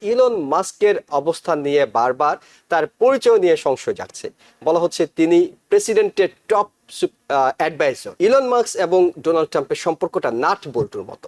Elon মাস্কের অবস্থান নিয়ে বারবার তার পরিচয় নিয়ে সংশয় জাগছে। বলা হচ্ছে তিনি প্রেসিডেন্টের টপ অ্যাডভাইজার। ইলন মাস্ক এবং ডোনাল্ড ট্রাম্পের সম্পর্কটা নাট বল্টুর মতো।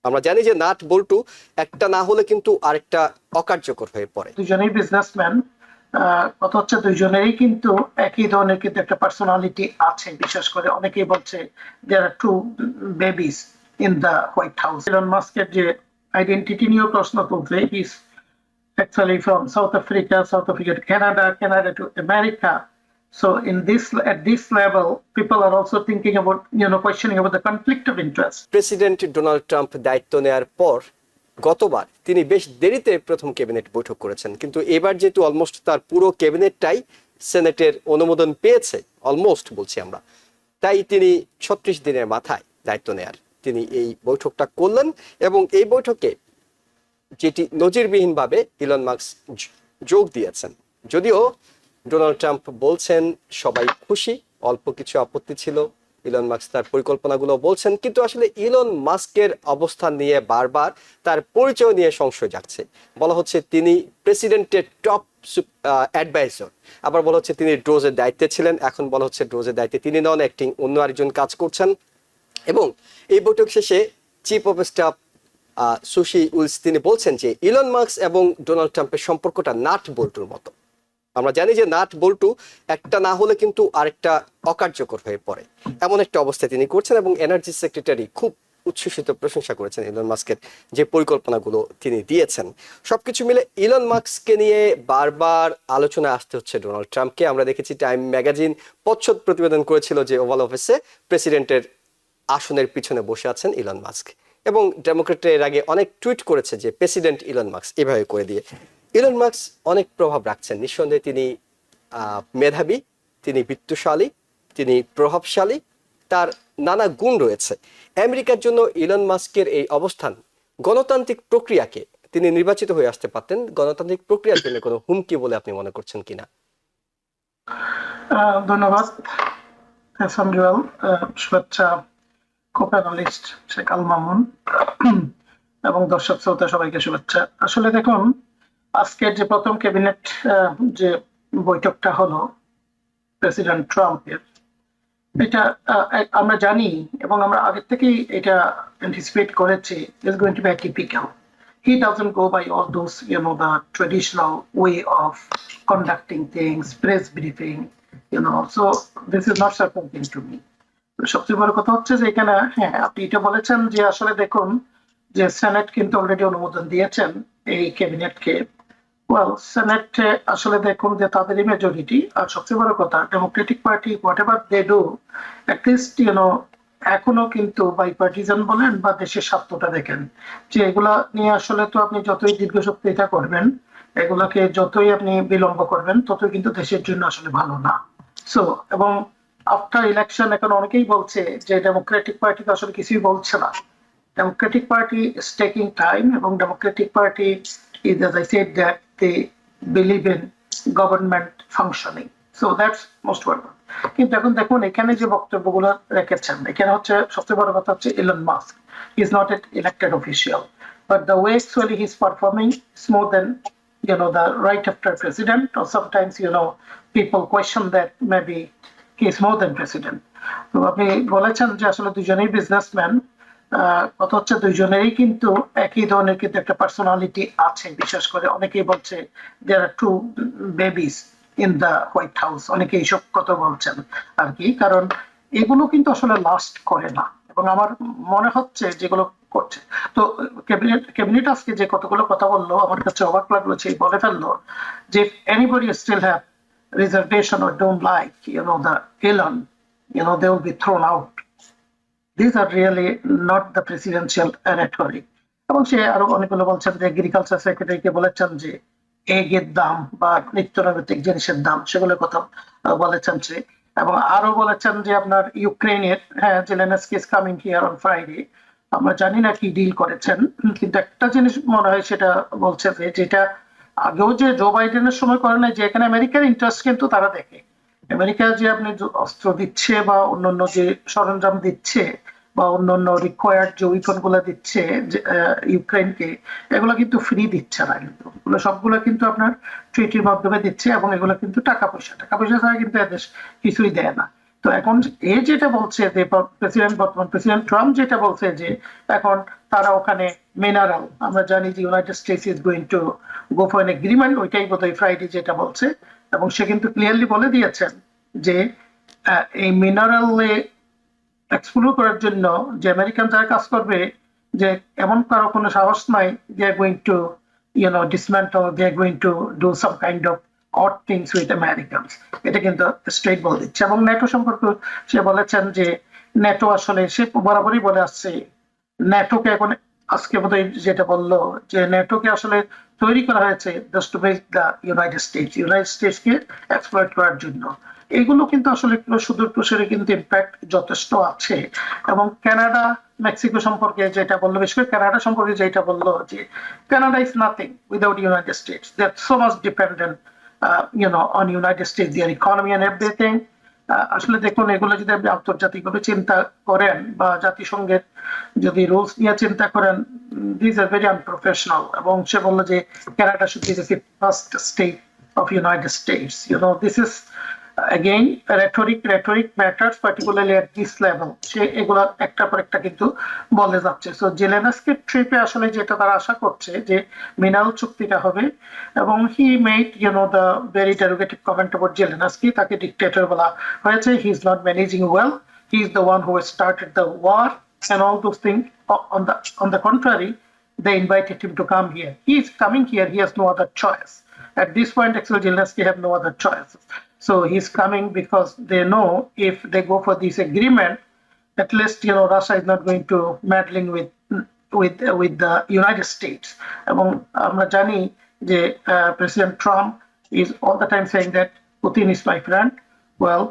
আমরা জানি যে নাট বল্টু একটা না হলে কিন্তু আরেকটা অকার্যকর হয়ে পড়ে। দুজনেই বিজনেসম্যান, কথা হচ্ছে দুজনেরই কিন্তু একই ধরনের কিন্তু একটা পার্সোনালিটি আছে। বিশেষ করে অনেকেই বলছে there are two babies in the White House. Elon মাস্কের যে আইডেন্টিটি নিয়ে প্রশ্ন তুলছে, is actually from South Africa to Canada, Canada to America. So at this level, people are also thinking about, questioning about the conflict of interest. President Donald Trump দায়িত্ব নেয়ার পর গতবার তিনি বেশ দেরিতে প্রথম ক্যাবিনেট বৈঠক করেছেন, কিন্তু এবার যেহেতু অলমোস্ট তার পুরো ক্যাবিনেটটাই সেনেটের অনুমোদন পেয়েছে, অলমোস্ট বলছি আমরা, তাই তিনি 36 দিনের মাথায় দায়িত্ব নেয়ার তিনি এই বৈঠকটা করলেন। এবং এই বৈঠকে যেটি নজিরবিহীনভাবে ইলন মাস্ক যোগ দিয়েছেন। যদিও ডোনাল্ড ট্রাম্প বলছেন সবাই খুশি, অল্প কিছু আপত্তি ছিল, ইলন মাস্ক তার পরিকল্পনাগুলো বলছেন, কিন্তু আসলে ইলন মাস্কের অবস্থান নিয়ে বারবার তার পরিচয় নিয়ে সংশয় জাগছে। বলা হচ্ছে তিনি প্রেসিডেন্টের টপ অ্যাডভাইজার, আবার বলা হচ্ছে তিনি ড্রোজের দায়িত্বে ছিলেন, এখন বলা হচ্ছে ড্রোজের দায়িত্বে তিনি নন, অ্যাক্টিং অন্য আরেকজন কাজ করছেন। এবং এই বৈঠক শেষে chief of staff Susie Wiles তিনি বলছেন যে ইলন মাস্ক এবং ডোনাল্ড ট্রাম্পের সম্পর্কটা নাট বল্টুর মতো। আমরা জানি যে নাট বল্টু একটা না হলে কিন্তু আরেকটা অকার্যকর হয়ে পড়ে, এমন একটা অবস্থায় তিনি করছেন। এবং এনার্জি সেক্রেটারি খুব উচ্ছ্বসিত প্রশংসা করেছেন ইলন মাস্কের যে পরিকল্পনাগুলো তিনি দিয়েছেন। সবকিছু মিলে ইলন মাস্ককে নিয়ে বারবার আলোচনায় আসতে হচ্ছে ডোনাল্ড ট্রাম্পকে। আমরা দেখেছি টাইম ম্যাগাজিন পচ্ছদ প্রতিবেদন করেছিল যে ওভাল অফিসে প্রেসিডেন্টের আসনের পিছনে বসে আছেন ইলন মাস্ক। এবং ডেমোক্রেটরা এর আগে অনেক টুইট করেছে যে প্রেসিডেন্ট ইলন মাস্ক এভাবে করে দিয়ে। ইলন মাস্ক অনেক প্রভাব রাখছেন, নিঃসন্দেহে তিনি মেধাবী, তিনি বিত্তশালী, তিনি প্রভাবশালী, তার নানা গুণ রয়েছে। আমেরিকার জন্য ইলন মাস্কের এই অবস্থান গণতান্ত্রিক প্রক্রিয়াকে, তিনি নির্বাচিত হয়ে আসতে পারতেন, গণতান্ত্রিক প্রক্রিয়ার জন্য কোনো হুমকি বলে আপনি মনে করছেন কিনা? ধন্যবাদ সামজুয়াল। শুভেচ্ছা কো-প্যানেলিস্ট শেখ আল মামুন এবং দর্শক শ্রোতা সবাইকে শুভেচ্ছা। আসলে দেখুন, আজকের যে প্রথম ক্যাবিনেট যে বৈঠকটা হলো প্রেসিডেন্ট ট্রাম্পের, এটা আমরা জানি এবং আমরা আগে থেকেই এটা অ্যান্টিসিপেট করেছি, is going to be typical. He doesn't go by all those, the traditional way of conducting things, press briefing, so this is not surprising to me. সবচেয়ে বড় কথা হচ্ছে যে এখানে, হ্যাঁ, আপনি এটা বলেছেন যে আসলে দেখুন যে সেনেট কিন্তু অলরেডি অনুমোদন দিয়েছেন এই ক্যাবিনেটকে। ওয়েল, সেনেটে আসলে দেখুন যে তাদেরই মেজরিটি। আর সবচেয়ে বড় কথা, Democratic party whatever they do, at least এখনো কিন্তু বাইপার্টিজান বলেন বা দেশের স্বার্থটা দেখেন, যে এগুলা নিয়ে আসলে তো আপনি যতই দীর্ঘসূত্রিতা করবেন, এগুলাকে যতই আপনি বিলম্ব করবেন, ততই কিন্তু দেশের জন্য আসলে ভালো না। সো এবং আফটার ইলেকশন এখন অনেকেই বলছে যে ডেমোক্রেটিক পার্টি তো আসলে কিছুই বলছে না। Democratic Party is taking time এবং Democratic Party is, as I said, that they believe in government functioning. So that's most welcome. কিন্তু এখন দেখুন এখানে যে বক্তব্যগুলো রেখেছেন, এখানে হচ্ছে সবচেয়ে বড় কথা হচ্ছে Elon Musk is not an elected official, but the way actually he's performing is more than the right after president, or sometimes people question that maybe he is more than president. তো আপনি বলেছেন যে আসলে দুজনেই businessman, কথা হচ্ছে দুইজনেরই কিন্তু একই ধরনের কিন্তু একটা পার্সোনালিটি আছে। বিশেষ করে অনেকেই বলছে there are two babies in the White House, অনেকে এইসব কথা বলছেন আর কি, কারণ এগুলো কিন্তু আসলে লাস্ট করে না। এবং আমার মনে হচ্ছে যেগুলো করছে, তো ক্যাবিনেট আজকে যে কতগুলো কথা বললো, আমার কাছে অবাক লাগলো যে বলে ফেললো যে anybody still have reservation or don't like the Elon, they will be thrown out. These are really not the presidential rhetoric. এবং সে আরো অনেকগুলো বলছেন যে এগ্রিকালচার সেক্রেটারিকে বলেছেন যে এগের দাম বা নিত্য নৈমিত্তিক জিনিসের দাম, সেগুলোর কথা বলেছেন সে। এবং আরো বলেছেন যে আপনার ইউক্রেনের, হ্যাঁ, Zelensky is coming here on Friday. আমরা জানি না কি ডিল করেছেন, কিন্তু একটা জিনিস মনে হয় সেটা বলছে যে যেটা আগেও যে জো বাইডেনের সময় করে নাই, যে এখানে আমেরিকার ইন্টারেস্ট কিন্তু তারা দেখে। আমেরিকা যে আপনি অস্ত্র দিচ্ছে বা অন্যান্য যে সরঞ্জাম দিচ্ছে, বা অন্যান্য রিকোয়ার্ড যে উইপন গুলো দিচ্ছে ইউক্রেনকে, এগুলো কিন্তু ফ্রি দিচ্ছে না, কিন্তু এগুলো সবগুলো কিন্তু আপনার ট্রিটির মাধ্যমে দিচ্ছে, এবং এগুলো কিন্তু টাকা পয়সা ছাড়া কিন্তু এদেশ কিছুই দেয় না। তো এখন এ যেটা বলছে যে বর্তমান প্রেসিডেন্ট ট্রাম্প যেটা বলছে যে এখন তারা ওখানে মিনারেল, আমরা জানি যে United states is going to go for N agreement, ওইটাই বোধহয় ফ্রাইডে যেটা বলছে, এবং সে কিন্তু ক্লিয়ারলি বলে দিয়েছেন যে এই মিনারেলে এক্সপ্লোর করার জন্য যে আমেরিকান যারা কাজ করবে, যে এমন কারো কোনো সাহস নাই they are going to dismantle, they are going to do some kind of odd things with Americans. এটা কিন্তু স্ট্রেট বলে দিচ্ছে। এবং ন্যাটো সম্পর্কে সে বলেছেন যে ন্যাটো আসলে, সে বরাবরই বলে আসছে ন্যাটোকে এখন, আজকে বোধহয় যেটা বললো যে ন্যাটোকে আসলে তৈরি করা হয়েছে just to make the United স্টেটসকে এক্সপ্লয়েট করার জন্য। এগুলো কিন্তু আসলে সুদূর প্রসারে কিন্তু ইম্প্যাক্ট যথেষ্ট আছে। এবং কানাডা মেক্সিকো সম্পর্কে যেটা বললো, বিশেষ করে কানাডা সম্পর্কে যেটা বললো যে Canada is nothing without United States, they are so much dependent on United States, their economy and everything. আসলে দেখুন, এগুলো যদি আপনি আন্তর্জাতিকভাবে চিন্তা করেন বা জাতিসংঘের যদি রুলস নিয়ে চিন্তা করেন, দিস আর ভেরি আনপ্রফেশনাল। এবং সে বললো যে Canada should be the first state of United states. This is again rhetoric matters, particularly at this level. সে এগুলা একটার পর একটা কিন্তু বলে যাচ্ছে। সো জেলেনস্কির ট্রিপে আসলে যেটা তারা আশা করছে যে মিনারেল চুক্তিটা হবে, এবং he made the very derogative comment about Zelensky, তাকে ডিক্টেটর বলা হয়েছে, he is not managing well, he is the one who started the war and all those things. On the contrary, they invited him to come here. He is coming here, he has no other choice. At this point, actually, Zelensky have no other choice. So he's coming because they know if they go for this agreement, at least Russia is not going to meddling with the United States. এবং আমরা জানি যে President Trump is all the time saying that Putin is my friend. Well,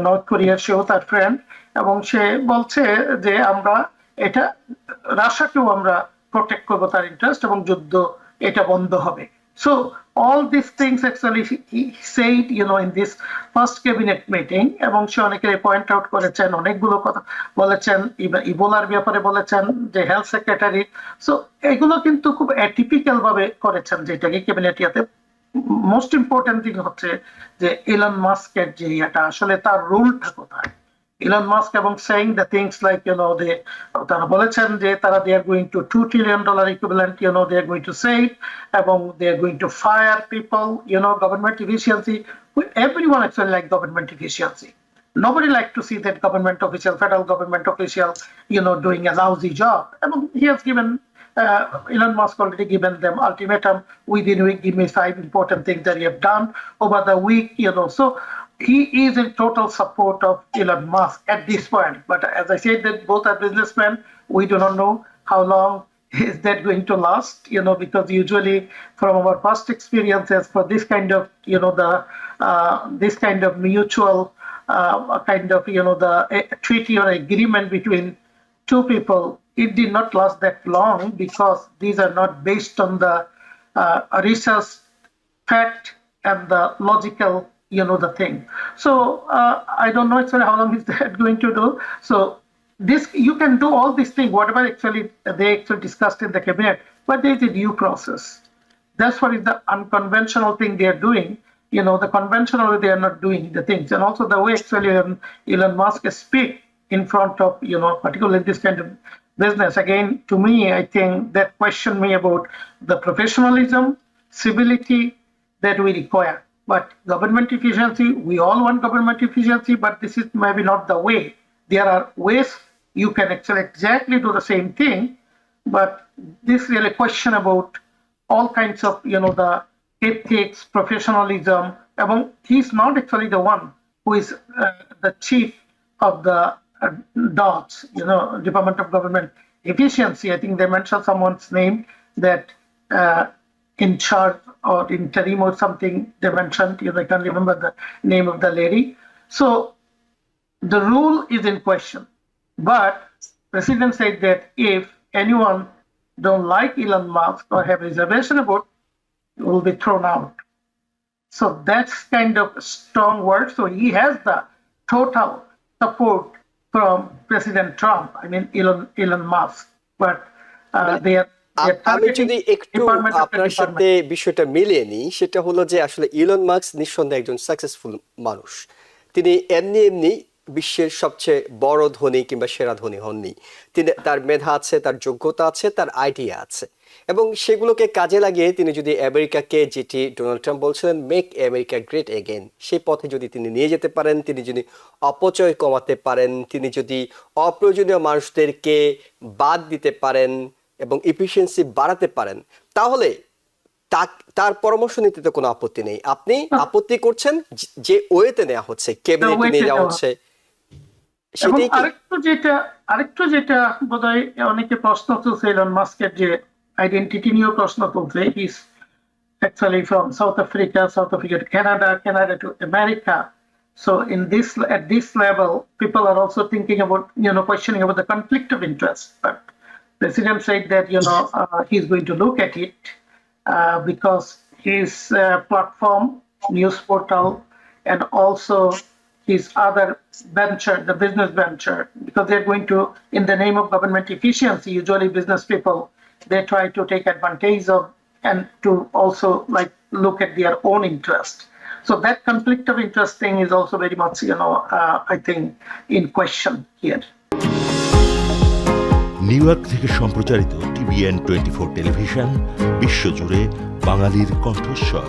North Korea সেও তার friend, এবং সে বলছে যে আমরা এটা রাশিয়াকেও আমরা প্রোটেক্ট করবো তার ইন্টারেস্ট, এবং যুদ্ধ এটা বন্ধ হবে। So all these things actually he said in this first cabinet meeting, এবং সে অনেকের পয়েন্ট আউট করেছেন, অনেকগুলো কথা বলেছেন, ইবোলার ব্যাপারে বলেছেন, যে হেলথ সেক্রেটারি। সো এগুলো কিন্তু খুব অ্যাটিপিক্যাল ভাবে করেছেন যেটাকে ক্যাবিনেট ইয়াতে। মোস্ট ইম্পর্টেন্ট থিং হচ্ছে যে ইলন মাস্কের যে এটা আসলে তার রুলটা কোথায়। ইলন মাস্ক এবং saying the things like তারা বলেছেন যে তারা they are going to $2 trillion equivalent, they are going to save, এবং they are going to fire people, government efficiency. Everyone actually like government efficiency. Nobody like to see that government official, federal government official, doing a lousy job. And he has given Elon Musk already given them ultimatum, within a week give me 5 important things that you have done over the week, so he is in total support of Elon Musk at this point. But as I said, that both are businessmen, we do not know how long is that going to last, because usually from our past experiences for this kind of this kind of mutual kind of the treaty or agreement between two people, it did not last that long, because these are not based on the research, fact, and the logical the thing. So I don't know actually how long is that going to do. So this, you can do all these things, whatever actually they actually discussed in the cabinet, but there is a due process. That's what is the unconventional thing they are doing. The conventional way they are not doing the things. And also the way actually Elon Musk speak in front of, particularly this kind of business. Again, to me, I think that question me about the professionalism, civility that we require. But government efficiency, we all want government efficiency, but this is maybe not the way. There are ways you can actually exactly do the same thing, but this really question about all kinds of, the ethics, professionalism. He's not actually the one who is the chief of the DOGS, Department of Government Efficiency. I think they mentioned someone's name that in charge or interim or something they mentioned, I can't remember the name of the lady. So the rule is in question, but President said that if anyone don't like Elon Musk or have reservation about, will be thrown out. So that's kind of strong word. So he has the total support from President Trump. I mean Elon Musk, but they are আমি যদি একটু আপনার সাথে বিষয়টা মিলিয়ে নিই, সেটা হলো যে আসলে ইলন মাস্ক নিঃসন্দেহে একজন সাকসেসফুল মানুষ। তিনি এমনি বিশ্বের সবচেয়ে বড় ধনী কিংবা সেরা ধনী হননি। তিনি, তার মেধা আছে, তার যোগ্যতা আছে, তার আইডিয়া আছে, এবং সেগুলোকে কাজে লাগিয়ে তিনি যদি আমেরিকাকে, যেটি ডোনাল্ড ট্রাম্প বলছিলেন মেক আমেরিকা গ্রেট এগেন, সেই পথে যদি তিনি নিয়ে যেতে পারেন, তিনি যদি অপচয় কমাতে পারেন, তিনি যদি অপ্রয়োজনীয় মানুষদেরকে বাদ দিতে পারেন এবং এফিসিয়েন্সি বাড়াতে পারেন, তাহলে তার পরামর্শ নিতে তো কোনো আপত্তি নেই। আপনি আপত্তি করছেন যে ওয়েতে নেওয়া হচ্ছে, ক্যাবিনেটে নিয়ে যাওয়া হচ্ছে। আরেকটু যেটা বোধহয় অনেকে প্রশ্ন তুলছে এলন মাস্কের যে আইডেন্টিটি নিয়েও প্রশ্ন তুলছে, is actually from South Africa to Canada to America. So at this level, people are also thinking about, questioning about the conflict of interest. But President said that, he's going to look at it because his platform, news portal, and also his other venture, the business venture, because they're going to, in the name of government efficiency, usually business people, they try to take advantage of and to also look at their own interest. So that conflict of interest thing is also very much, I think, in question here. New York থেকে সম্প্রচারিত TVN 24 television, বিশ্বজুড়ে বাঙালির কণ্ঠস্বর।